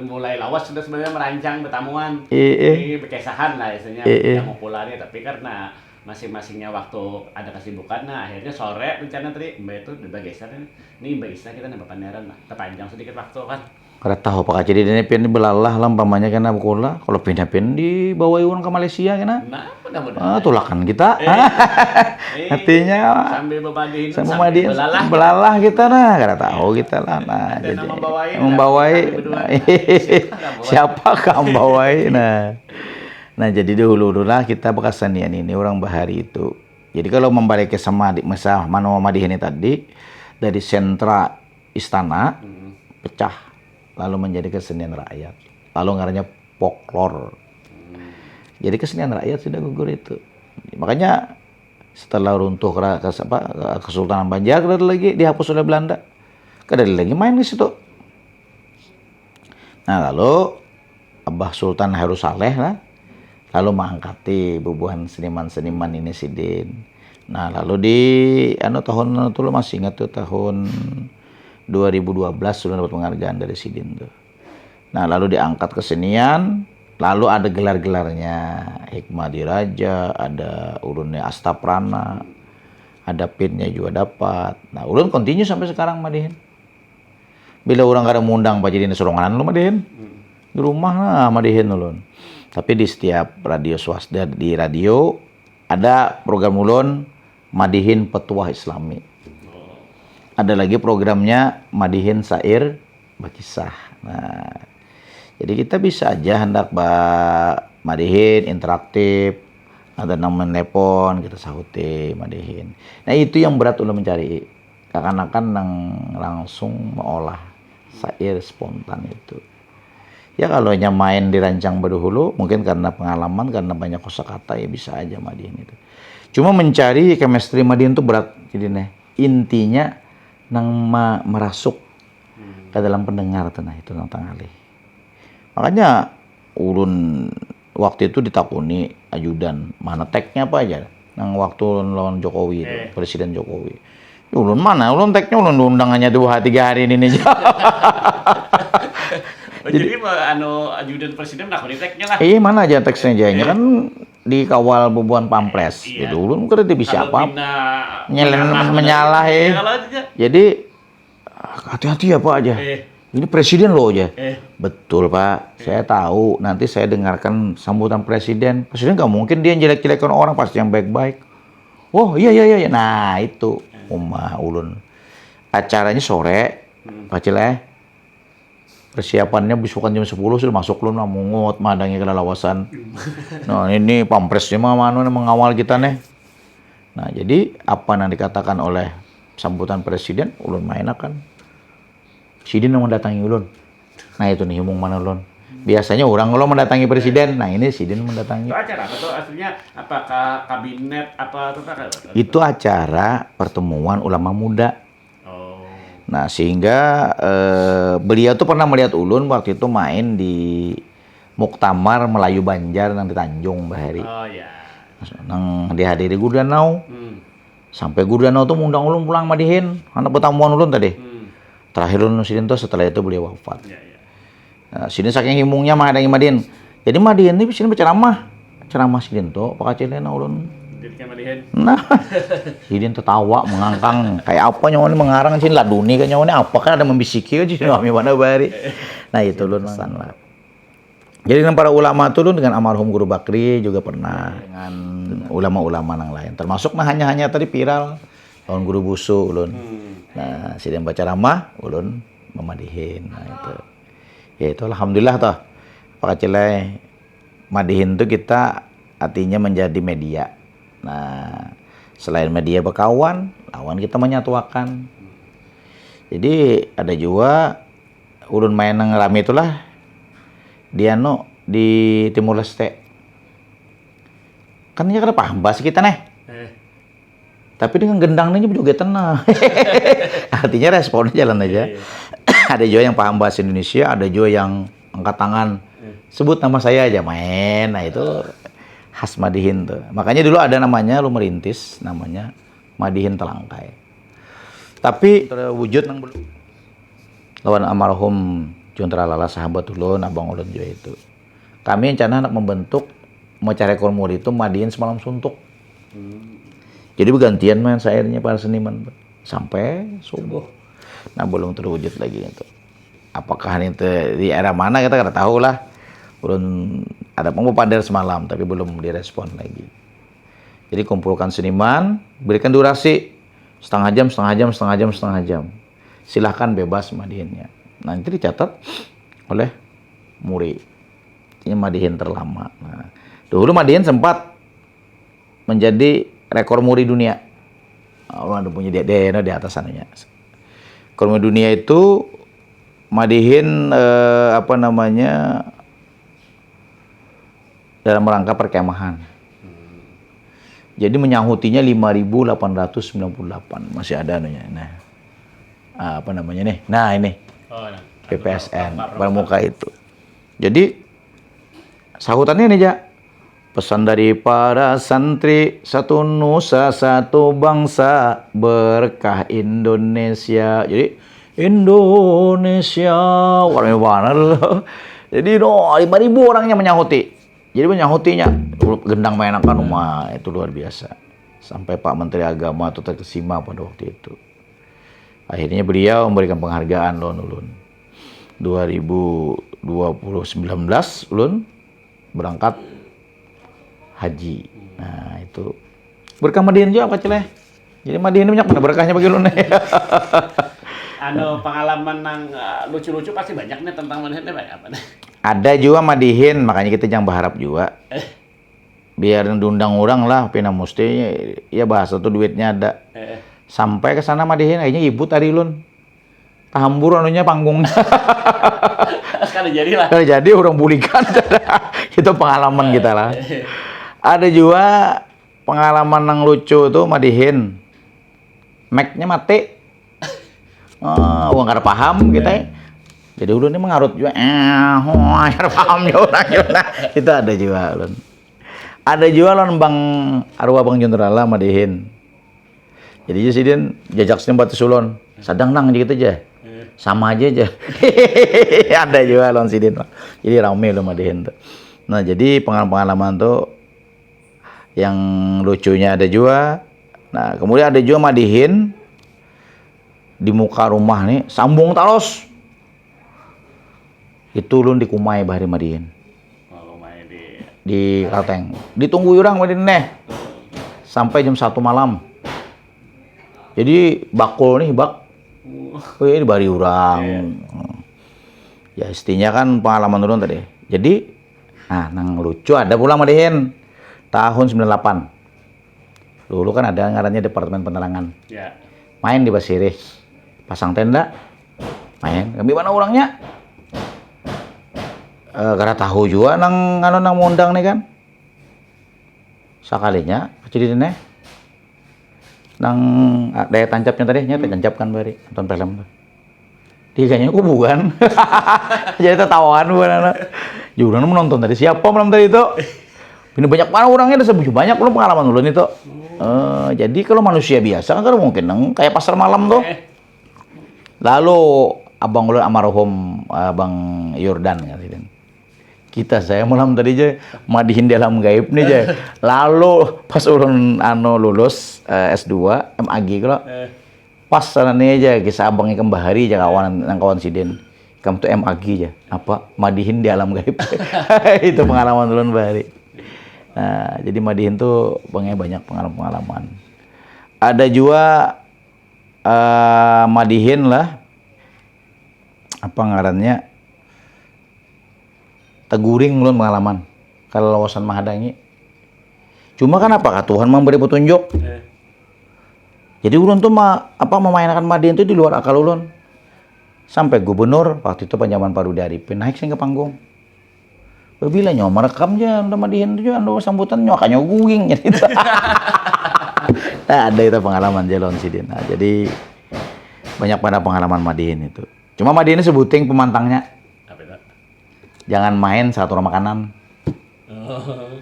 mulai lawas sudah sebenarnya merancang bertamuan. Ini berkesahan lah istilahnya yang mau pulangnya, tapi karena masing-masingnya waktu ada kesibukan, nah akhirnya sore rencana tadi Mbak itu bergeser ini Mbak Isna kita nambah paneran lah, terpanjang sedikit waktu kan. Kada tahu Pak Kacidi ini pian belalah lah umpamanya kena bukola. Kalau pindah-pindah dibawa orang ke Malaysia kena. Nah, mudah-mudahan. Tulakan kita. Artinya sambil berbanding sambil belalah kita nah, kada tahu kita lah. Nah, jadi membawai siapa kamu membawai nah. Nah, jadi dulu lah kita bekasanian ini orang bahari itu. Jadi kalau membalik ke sama misal Manoa Madihin ini tadi dari sentra istana pecah lalu menjadi kesenian rakyat. Lalu ngarannya folklore. Jadi kesenian rakyat sudah gugur itu. Makanya setelah runtuh Kesultanan Banjar kada lagi dihapus oleh Belanda. Kada lagi main di situ. Nah, lalu Abah Sultan Hairus Saleh lah lalu mengangkati bubuhan seniman-seniman ini sidin. Nah, lalu di tahun itu lo masih ingat tuh tahun 2012 sudah dapat penghargaan dari sidin tuh. Nah, lalu diangkat kesenian, lalu ada gelar-gelarnya. Hikmah Diraja, ada ulunnya Astaprana, ada pinnya juga dapat. Nah, ulun continue sampai sekarang Madihin. Bila orang kada mengundang Pak Jedidin sorongan lu Madihin. Di rumah nah Madihin ulun. Tapi di setiap radio swasta di radio ada program ulun Madihin Petuah Islami. Ada lagi programnya Madihin Sair Bakisah. Nah, jadi kita bisa aja hendak Madihin interaktif, ada nama telepon kita sahuti Madihin. Nah, itu yang berat ulun mencari. Kakan-kakan langsung mengolah sair spontan itu. Ya kalau hanya main dirancang berdahulu, mungkin karena pengalaman, karena banyak kosakata ya bisa aja Madihin itu. Cuma mencari chemistry Madihin itu berat. Jadi intinya merasuk ke dalam pendengar tuh nah itu tentang alih. Makanya ulun waktu itu ditakuni ajudan, mana tagnya apa aja. Nang waktu lawan Jokowi itu, Presiden Jokowi. Ulun mana? Ulun tagnya ulun undangannya 2-3 hari ini aja. Jadi ajudan presiden nak tagnya lah. Mana aja teksnya aja kan dikawal bubuhan pampres. Jadi ulun kada bisa apa. Menyalah Jadi hati-hati ya Pak aja. Ini presiden loh aja. Betul Pak. Saya tahu. Nanti saya dengarkan sambutan presiden. Presiden nggak mungkin dia jelek-jelekkan orang, pasti yang baik-baik. Oh iya. Nah itu ulun. Acaranya sore. Pak Cileh. Persiapannya besokan jam 10 sudah masuk ulun mah mungut madangi kelalawasan. Nah, ini pampresnya mah mengawal kita nih. Nah, jadi apa yang dikatakan oleh sambutan presiden, ulun mainakan. Presiden yang mendatangi ulun. Nah, itu nih himung mana ulun. Biasanya orang kalau mendatangi presiden, nah ini presiden mendatangi. Itu acara apa tuh aslinya? Apakah kabinet apa tuh Pak? Itu acara pertemuan ulama muda. Oh. Nah, sehingga beliau tuh pernah melihat ulun waktu itu main di Muktamar Melayu Banjar nang di Tanjung Bahari. Oh ya. Nang dihadiri Guru Danau. Sampai Guru Danau tuh ngundang ulun pulang Madihin. Anak pertemuan ulun tadi. Terakhir ulun sidin tuh setelah itu beliau wafat. Ya, ya. Nah, sidin saking himungnya mah ada yang Madihin. Jadi Madihin ini sidin berceramah. Ceramah sidin tuh pakacilena ulun. Jadi kan Madihin. Nah, sidin tertawa mengangkang kayak apa nyawa ini mengarang sih laduni kan nyawa ini apa kan ada membisiki kan sih kami mana bari. Nah, itu ulun pesan lah. Jadi dengan para ulama tuh ulun dengan almarhum Guru Bakri juga pernah dengan ulama-ulama yang lain. Termasuk nah hanya tadi viral tahun Guru Busu ulun. Nah, sidin baca ramah ulun memadihin. Nah, itu. Ya itu alhamdulillah toh. Pakacilai madihin tuh kita artinya menjadi media. Nah, selain media berkawan, lawan kita menyatuakan. Jadi ada juga ulun main yang rame itulah dia di Timur Leste. Kan ya kada paham bahasa kita nih. Tapi dengan gendangnya juga tenang. Artinya responnya jalan aja. Ada juga yang paham bahasa Indonesia, ada juga yang angkat tangan. Sebut nama saya aja main. Nah, itu khas Madihin tuh. Makanya dulu ada namanya lu merintis namanya Madihin Telangkai. Tapi terwujud nang belum. Lawan almarhum Juntra Lala sahabat ulun, abang ulun juga itu. Kami rencana anak membentuk mencari rekor itu Madihin Semalam Suntuk. Jadi bergantian main sairnya para seniman sampai subuh. Nah, belum terwujud lagi itu. Apakah itu di era mana kita kada tahu lah. Belum ada pembupader semalam tapi belum direspon lagi. Jadi kumpulkan seniman, berikan durasi setengah jam. Silahkan bebas Madihinnya. Nanti dicatat oleh Muri. Ini Madihin terlama. Nah, dulu Madihin sempat menjadi rekor Muri dunia. Allah ada punya dia di atas sananya. Rekor Muri dunia itu Madihin dalam rangka perkemahan. Jadi menyahutinya 5.898 masih ada anunya. Nah, Nah, ini. PPSN Pramuka itu. Jadi sahutannya nih, Ja. Pesan dari para santri, satu nusa, satu bangsa, berkah Indonesia. Jadi Indonesia, warna mana loh. Jadi 5.000 orangnya menyahuti. Jadi menyahutinya, gendang mainan kan rumah itu luar biasa. Sampai Pak Menteri Agama itu terkesima pada waktu itu. Akhirnya beliau memberikan penghargaan ulun. 2019 ulun berangkat haji. Nah, itu berkah Madihin juga apa celeh. Jadi Madihin banyak mana berkahnya bagi ulun. Pengalaman yang lucu-lucu pasti banyak nih tentang Madihin apa nih? Ada juga Madihin, makanya kita jangan berharap juga. Biar diundang orang lah, pina mesti ya bahasa tuh duitnya ada. Sampai ke sana Madihin akhirnya ibu tadi ulun. Tahambur anunya panggungnya. Kan jadi lah. Kalau jadi orang bulikan. Itu pengalaman kita lah. Ada juga pengalaman yang lucu tuh Madihin. Mic-nya mati. Uang kada paham kita. Jadi ulun ini mengarut juga. Kada paham ya orang. Itu ada juga ulun. Ada juga ulun arwah Bang Juntrala Madihin. Jadi sidin jajak sini batu sulon. Sadang nang gitu aja. Sama aja. Ada juga lawan sidin. Jadi rame lu Madihin tuh. Nah, jadi pengalaman tuh yang lucunya ada juga. Nah, kemudian ada juga Madihin di muka rumah nih sambung talos. Itu ulun di Kumai Bahari Madihin. Kumai di Kalteng. Ditunggu orang Madihin nih. Sampai jam 1 malam. Jadi bakul nih bak. Ini bari urang. Ya istinya kan pengalaman dulu tadi. Jadi, nang lucu ada pula Madihin tahun 98. Dulu kan ada ngarannya Departemen Penerangan. Ya. Main di Basirih. Pasang tenda. Main. Gimana orangnya? Karena tahu juga nang undang nih kan. Sekalinya jadi dene. Nang daya tancapnya tadi nya tancapkan bari nonton film tuh. Diganya kok bukan. Jadi tertawaan bukan. Jurang menonton tadi siapa malam tadi itu? Ini banyak mana orangnya ada sebuju banyak lu pengalaman dulu itu. Jadi kalau manusia biasa kan mungkin kayak pasar malam tuh. Lalu abang ulun almarhum Abang Yordan gitu. Kita saya malam tadi aja Madihin dalam gaib nih aja. Lalu pas ulun lulus S2 MAG kalau pas sana nih aja kisah abangnya kembahari aja kawan siden. Kamu tuh MAG aja. Apa? Madihin di alam gaib. Itu pengalaman ulun bahari. Nah, jadi Madihin tuh banyak pengalaman. Ada juga Madihin lah apa ngarannya teguring ulun pengalaman kalau lawasan Mahadangi. Cuma kan apakah Tuhan memberi petunjuk? Jadi ulun tuh memainkan Madihin tuh di luar akal ulun. Sampai gubernur waktu itu penjaman Parudi Arifin naik sing ke panggung. Bila nyawa merekam aja udah Madihin tuh anda sambutan nyawa kanya guing gitu. Nah, ada itu pengalaman jalan sidin. Nah, jadi banyak pada pengalaman Madihin itu. Cuma Madihin ini sebuting pemantangnya. Jangan main saat orang makanan.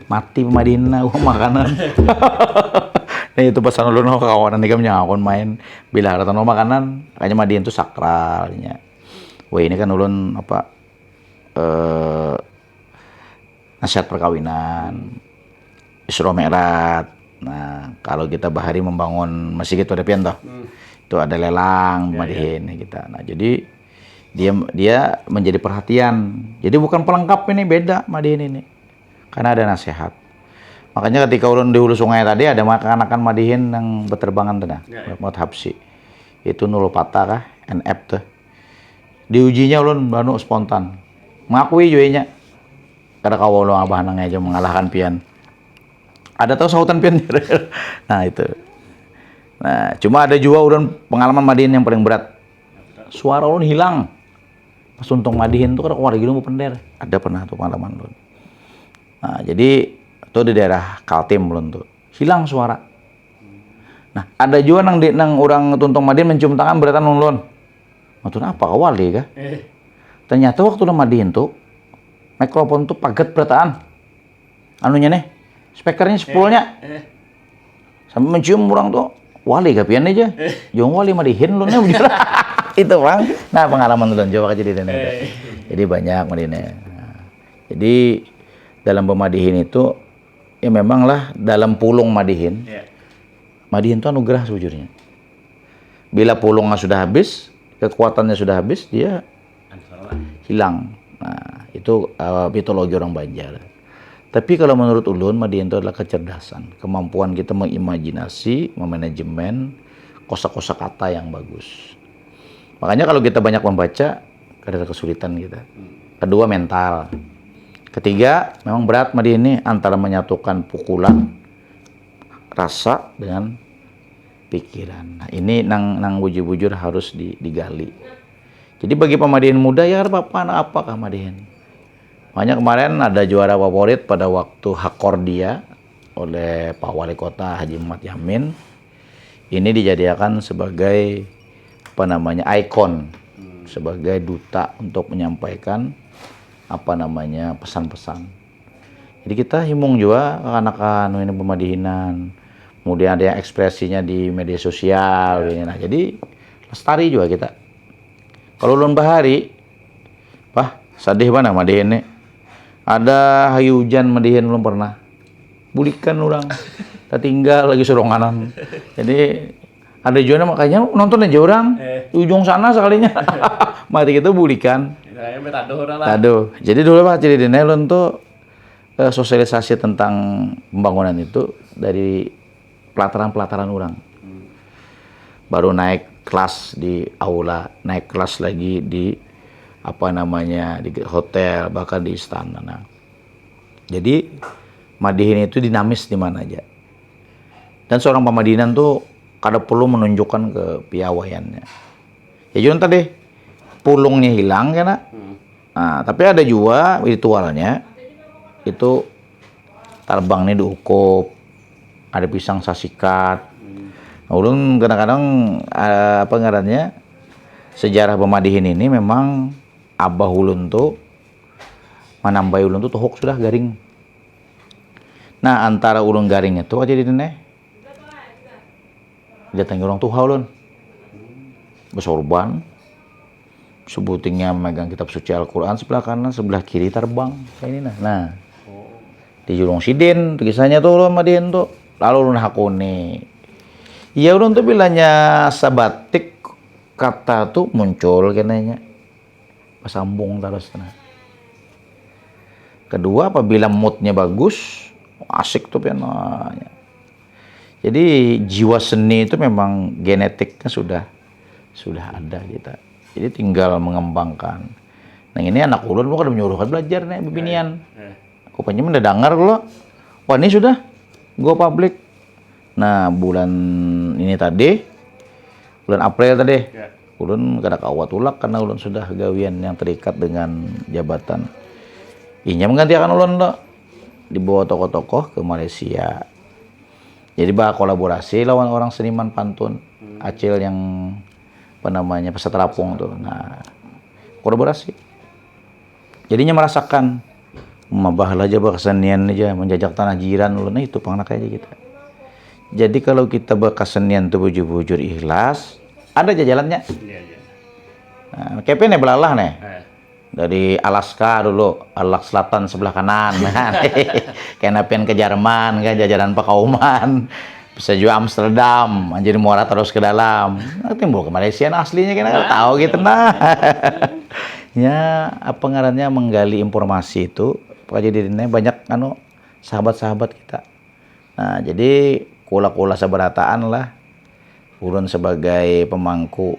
Mati Madihin makanan. Nah itu pesan ulun kawanan nikam nyakon main bila ada tanah makanan. Kayaknya Madihin itu sakralnya. Wah ini kan ulun nasihat perkawinan, Isra Mi'raj. Nah, kalau kita bahari membangun masjid itu ada pian toh. Itu ada lelang Madihin kita. Nah, jadi dia menjadi perhatian. Jadi bukan pelengkap ini, beda Madihin ini. Karena ada nasihat. Makanya ketika ulun di hulu sungai tadi ada makan-makan Madihin yang berterbangan tuh nah. Buat Habsi. Itu nulu patah kah? NF tuh. Diujinya ulun banu spontan. Mengakui juga kada kawal ulun abah nang aja mengalahkan pian. Ada tahu sautan pian. Nah, itu. Nah, cuma ada juga ulun pengalaman Madihin yang paling berat. Suara ulun hilang. Pas untung Madihin tuh kada keluar gitu mau pender. Ada pernah tuh pengalaman ulun. Nah, jadi itu di daerah Kaltim ulun tuh. Hilang suara. Nah, ada juga nang orang tuntung Madihin mencium tangan beratan ulun. Maksudnya apa kawali kah? Ternyata waktu ulun Madihin tuh mikrofon tuh paget berataan. Anunya nih, speakernya sepulnya. Sampai mencium orang tuh, wali kapian aja. Jong wali Madihin ulun nih. Itu bang. Nah pengalaman ulun coba kejadian itu. Jadi banyak Madihin. Nah, jadi dalam Madihin itu ya memang lah dalam pulung Madihin. Madihin itu anugerah sejujurnya. Bila pulungnya sudah habis, kekuatannya sudah habis, dia hilang. Nah, itu mitologi orang Banjar. Tapi kalau menurut ulun, Madihin itu adalah kecerdasan, kemampuan kita mengimajinasi, memanajemen kosa-kosa kata yang bagus. Makanya kalau kita banyak membaca, ada kesulitan kita. Kedua, mental. Ketiga, memang berat Madihin ini antara menyatukan pukulan, rasa dengan pikiran. Nah, ini nang bujur-bujur harus digali. Jadi bagi pemadihin muda ya apakah Madihin? Makanya kemarin ada juara favorit pada waktu Hakordia oleh Pak Wali Kota Haji Muhammad Yamin. Ini dijadikan sebagai ikon, sebagai duta untuk menyampaikan pesan-pesan. Jadi kita himung juga anak-anak ini pemadihinan. Kemudian ada yang ekspresinya di media sosial. Nah, jadi lestari juga kita. Kalau ulun bahari, sadih mana Madihin nih. Ada hujan Madihin belum pernah. Bulikan orang. Tertinggal lagi soronganan. Jadi ada juga makanya nonton aja orang. Di ujung sana sekalinya. Mati kita bulikan. Taduh. Jadi dulu Pak jadi Denelon tuh sosialisasi tentang pembangunan itu dari pelataran orang. Baru naik kelas di aula, naik kelas lagi di apa namanya di hotel, bahkan di istana. Nah, jadi Madihin itu dinamis di mana aja. Dan seorang pamadinan tuh kada perlu menunjukkan ke piawaiannya. Ya jangan tadi pulungnya hilang kan. Nah, tapi ada juga ritualnya itu terbang nih diukup, ada pisang sasikat. Nah, ulun kadang-kadang apa ngarannya sejarah pemadihin ini memang abah ulun tuh manambai ulun tuh tohok sudah garing. Nah, antara ulun garing itu aja di dene. Datangi orang tua ulun. Bersorban. Sebutingnya memegang kitab suci Al-Quran sebelah kanan, sebelah kiri terbang kayak ini nah. Di Julung Sidin, kisahnya tuh ulun Madihin tuh. Lalu ulun hakuni. Ya ulun tuh bilanya sabatik kata tuh muncul kenanya. Pasambung terus nah. Kedua apabila moodnya bagus, asik tuh pianonya. Jadi jiwa seni itu memang genetiknya sudah ada kita. Jadi tinggal mengembangkan. Nah ini anak ulun lu kan menyuruhkan belajar nih bibinian. Rupanya mendadak dengar lo. Wah ini sudah go public. Nah bulan ini tadi, bulan April tadi, ulun kada kawat ulak karena ulun sudah gawian yang terikat dengan jabatan. Inya menggantikan ulun lo dibawa tokoh-tokoh ke Malaysia. Jadi bah kolaborasi lawan orang seniman pantun Acil yang apa namanya peserta Lampung tuh. Nah kolaborasi. Jadinya merasakan mabahlah aja kesenian aja menjajak tanah jiran ulun itu pangnak aja kita. Jadi kalau kita berkesenian tuh bujur-bujur ikhlas, ada aja jalannya. Nah, kepe nih belalah nih. Dari Alaska dulu, Alak Selatan sebelah kanan. Kena pengen ke Jerman kan, jajaran Pakauman. Bisa juga Amsterdam, anjir muara terus ke dalam. Nah, timbul ke Malaysia nah, aslinya kan tahu gitu nah. Ya, apa ngarannya menggali informasi itu, jadi banyak sahabat-sahabat kita. Nah, jadi kula-kula seberataan lah. Ulun sebagai pemangku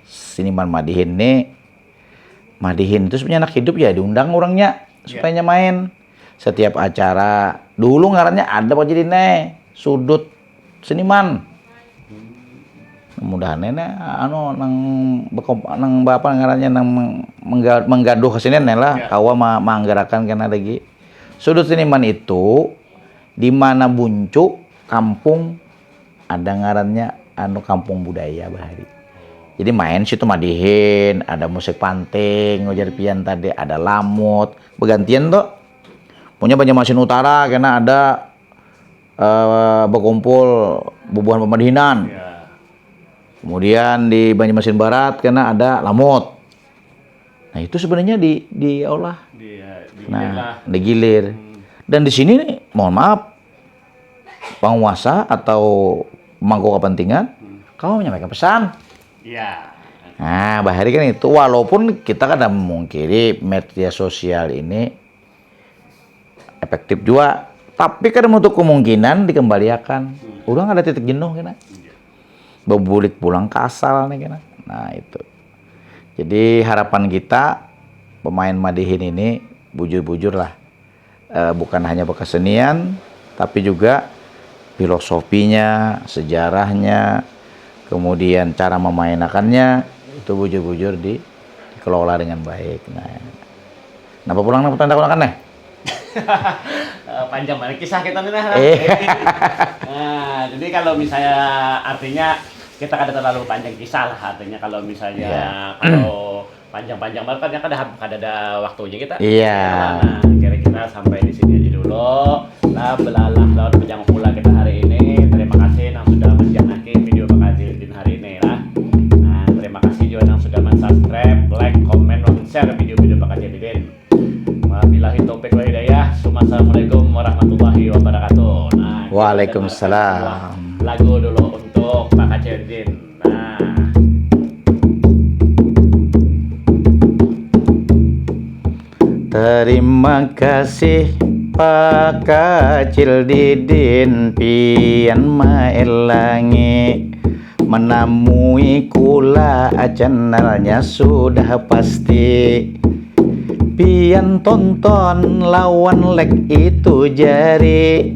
seniman Madihin nih. Madihin itu sebenarnya anak hidup ya diundang orangnya supaya main. Setiap acara dulu ngarannya ada apa jadi sudut seniman. Mudahan nang bapak ngarannya nang menggaduh kesenian lah kawa manggarakan kena lagi. Sudut seniman itu di mana Buncu kampung ada ngarannya kampung budaya bahari. Jadi main situ Madihin, ada musik panting, ngojar pian tadi, ada lamut, bergantian tuh. Punya Banjarmasin Utara karena ada berkumpul bubuhan pemadihinan. Kemudian di Banjarmasin Barat karena ada lamut. Nah itu sebenarnya diolah, digilir. Dan di sini nih, mohon maaf, penguasa atau pemangku kepentingan, kamu menyampaikan pesan. Iya. Nah, bahari kan itu walaupun kita kan memungkiri media sosial ini efektif juga, tapi kan untuk kemungkinan dikembalikan. Udah nggak ada titik jenuh kena. Bebulik pulang ke asal nih kena. Nah itu. Jadi harapan kita pemain Madihin ini bujur-bujur lah. Bukan hanya berkesenian, tapi juga filosofinya, sejarahnya. Kemudian cara memainkannya itu bujur-bujur dikelola dengan baik. Nah, pulang pertanyaan kan nih? Panjang banget kisah kita nih. Nah, jadi kalau misalnya artinya kita kada terlalu panjang kisah lah artinya kalau misalnya kalau panjang-panjang banget kan kada ada waktunya kita. Iya. Nah, kira-kira sampai di sini aja dulu. Lah belalah lawan panjang pula kita hari ini. Terima kasih yang sudah menjangkau video Pak Azildin hari ini lah. Nah, terima kasih juga yang sudah men-subscribe, like, komen, dan share video-video Pak Azildin. Wabillahi taufiq wal hidayah. Assalamualaikum warahmatullahi wabarakatuh. Nah, waalaikumsalam. Lagu dulu untuk Pak Azildin. Nah. Terima kasih Pak Kacil Didin pian maelangi menemui kula channelnya sudah pasti. Pian tonton lawan like itu jari,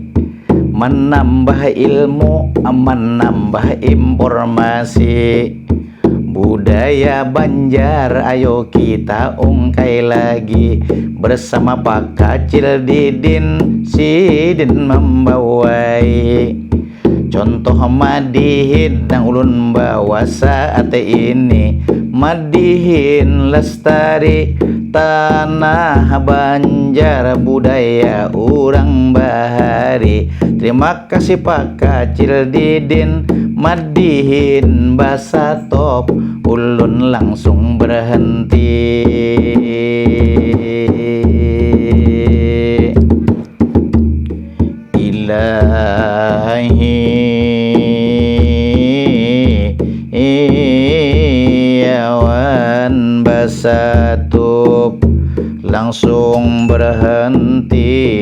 menambah ilmu, menambah informasi. Budaya Banjar ayo kita ungkai lagi, bersama Pak Kacil Didin, Sidin membawai contoh madihin yang ulun bawa saat ini. Madihin lestari tanah Banjar, budaya urang bahari. Terima kasih Pak Kacil Didin, madihin bahasa top, ulun langsung berhenti. Ilahi iyawan bahasa top, langsung berhenti.